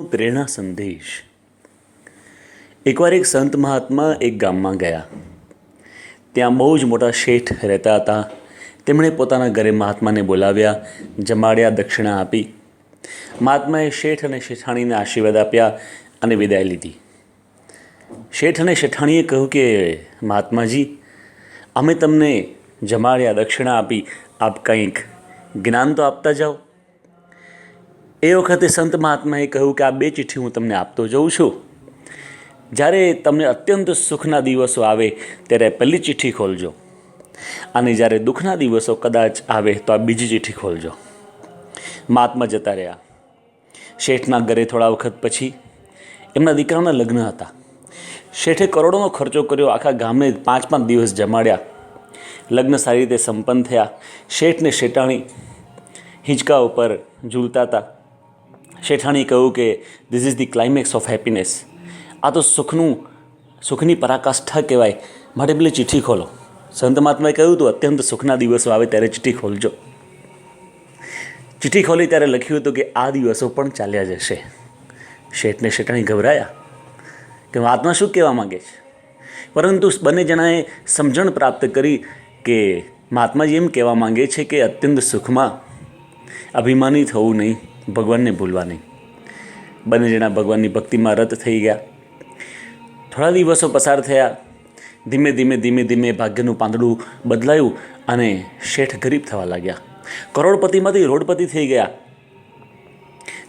પ્રેરણા સંદેશ। એકવાર એક સંત મહાત્મા એક ગામમાં ગયા। ત્યાં બહુ જ મોટા શેઠ રહેતા હતા। તેમણે પોતાના ઘરે મહાત્માને બોલાવ્યા, જમાડ્યા, દક્ષિણા આપી। મહાત્માએ શેઠ અને શેઠાણીને આશીર્વાદ આપ્યા અને વિદાય લીધી। શેઠ અને શેઠાણીએ કહ્યું કે મહાત્માજી, અમે તમને જમાડ્યા, દક્ષિણા આપી, આપ કંઈક જ્ઞાન તો આપતા જાઓ। એ વખતે સંત મહાત્માએ કહ્યું કે આ 2 ચિઠ્ઠી હું તમને આપતો જઉં છું। જ્યારે તમને અત્યંત સુખના દિવસો આવે ત્યારે પહેલી ચિઠ્ઠી ખોલજો, અને જ્યારે દુઃખના દિવસો કદાચ આવે તો આ બીજી ચિઠ્ઠી ખોલજો। મહાત્મા જતા રહ્યા। શેઠના ઘરે થોડા વખત પછી એમના દીકરાના લગ્ન હતા। શેઠે કરોડોનો ખર્ચો કર્યો, આખા ગામને 5-5 દિવસ જમાડ્યા। લગ્ન સારી રીતે સંપન્ન થયા। શેઠ ને શેઠાણી હિંચકા ઉપર ઝૂલતા હતા। શેઠાણી કહ્યું કે this is the climax of happiness, આ તો સુખની પરાકાષ્ઠા કહેવાય, માટે પેલી ચિઠ્ઠી ખોલો। સંત મહાત્માએ કહ્યું હતું અત્યંત સુખના દિવસો આવે ત્યારે ચિઠ્ઠી ખોલજો। ચિઠ્ઠી ખોલી ત્યારે લખ્યું હતું કે આ દિવસો પણ ચાલ્યા જશે। શેઠને શેઠાણી ગભરાયા કે મહાત્મા શું કહેવા માગે છે, પરંતુ બંને જણાએ સમજણ પ્રાપ્ત કરી કે મહાત્માજી એમ કહેવા માંગે છે કે અત્યંત સુખમાં અભિમાની થવું નહીં, ભગવાનને ભૂલવા નહીં। બંને જણા ભગવાનની ભક્તિમાં રત થઈ ગયા। થોડા દિવસો પસાર થયા। ધીમે ધીમે ભાગ્યનું પાંદડું બદલાયું અને શેઠ ગરીબ થવા લાગ્યા। કરોડપતિમાંથી રોડપતિ થઈ ગયા।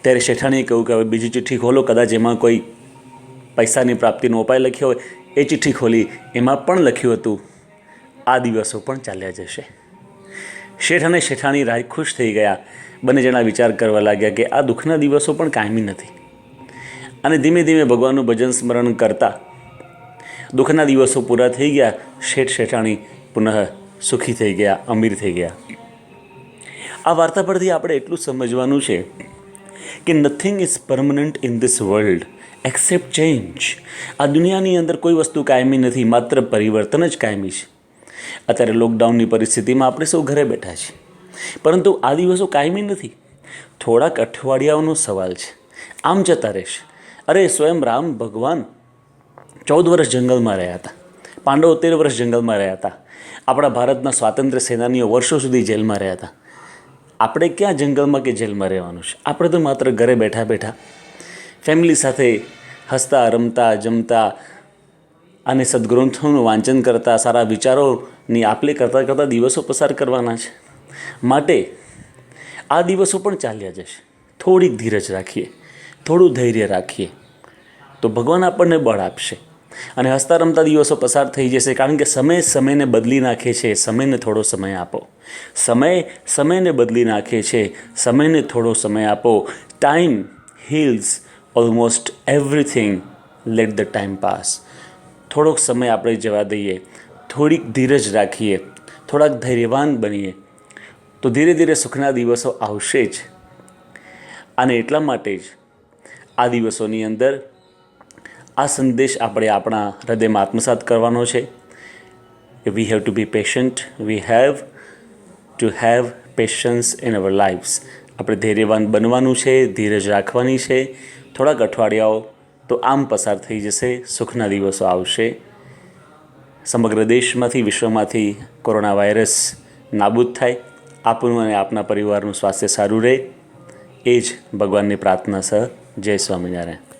ત્યારે શેઠાણીએ કહ્યું કે હવે બીજી ચિઠ્ઠી ખોલો, કદાચ એમાં કોઈ પૈસાની પ્રાપ્તિનો ઉપાય લખ્યો હોય। એ ચિઠ્ઠી ખોલી, એમાં પણ લખ્યું હતું આ દિવસો પણ ચાલ્યા જશે। શેઠ અને શેઠાણી રાય ખુશ થઈ ગયા। બંને જણા વિચાર કરવા લાગ્યા કે આ દુઃખના દિવસો પણ કાયમી નથી, અને ધીમે ધીમે ભગવાનનું ભજન સ્મરણ કરતા દુઃખના દિવસો પૂરા થઈ ગયા। શેઠ શેઠાણી પુનઃ સુખી થઈ ગયા, અમીર થઈ ગયા। આ વાર્તા પરથી આપણે એટલું સમજવાનું છે કે nothing is permanent in this world accept change. આ દુનિયાની અંદર કોઈ વસ્તુ કાયમી નથી, માત્ર પરિવર્તન જ કાયમી છે। અત્યારે લોકડાઉનની પરિસ્થિતિમાં આપણે સૌ ઘરે બેઠા છીએ, પરંતુ આ દિવસો કાયમી નથી, થોડાક અઠવાડિયાઓનો સવાલ છે, આમ જતા રહેશે। અરે સ્વયં રામ ભગવાન 14 વર્ષ જંગલમાં રહ્યા હતા, પાંડવો 13 વર્ષ જંગલમાં રહ્યા હતા, આપણા ભારતના સ્વાતંત્ર્ય સેનાનીઓ વર્ષો સુધી જેલમાં રહ્યા હતા। આપણે ક્યાં જંગલમાં કે જેલમાં રહેવાનું છે? આપણે તો માત્ર ઘરે બેઠા બેઠા ફેમિલી સાથે હસતા, રમતા, જમતા અને સદગ્રંથોનું વાંચન કરતા, સારા વિચારોની આપલે કરતાં કરતાં દિવસો પસાર કરવાના છે। માટે આ દિવસો પણ ચાલ્યા જશે। થોડીક ધીરજ રાખીએ, થોડું ધૈર્ય રાખીએ તો ભગવાન આપણને બળ આપશે, અને હસતા રમતા દિવસો પસાર થઈ જશે। કારણ કે સમય સમયને બદલી નાખે છે, સમયને થોડો સમય આપો। સમય સમયને બદલી નાખે છે, સમયને થોડો સમય આપો। Time heals almost everything, late the time pass. થોડોક સમય આપણે જવા દઈએ, થોડીક ધીરજ રાખીએ, થોડાક ધૈર્યવાન બનીએ તો ધીરે ધીરે સુખના દિવસો આવશે જ। અને એટલા માટે જ આ દિવસોની અંદર આ સંદેશ આપણે આપણા હૃદયમાં આત્મસાત કરવાનો છે। We have to be patient, we have to have patience in our lives. આપણે ધૈર્યવાન બનવાનું છે, ધીરજ રાખવાની છે। થોડાક અઠવાડિયાઓ તો આમ પસાર થઈ જશે, સુખના દિવસો આવશે। સમગ્ર દેશમાંથી, વિશ્વમાંથી કોરોના વાયરસ નાબૂદ થાય, આપનું અને આપના પરિવારનું સ્વાસ્થ્ય સારું રહે, એ જ ભગવાનની પ્રાર્થના સહ। જય સ્વામિનારાયણ।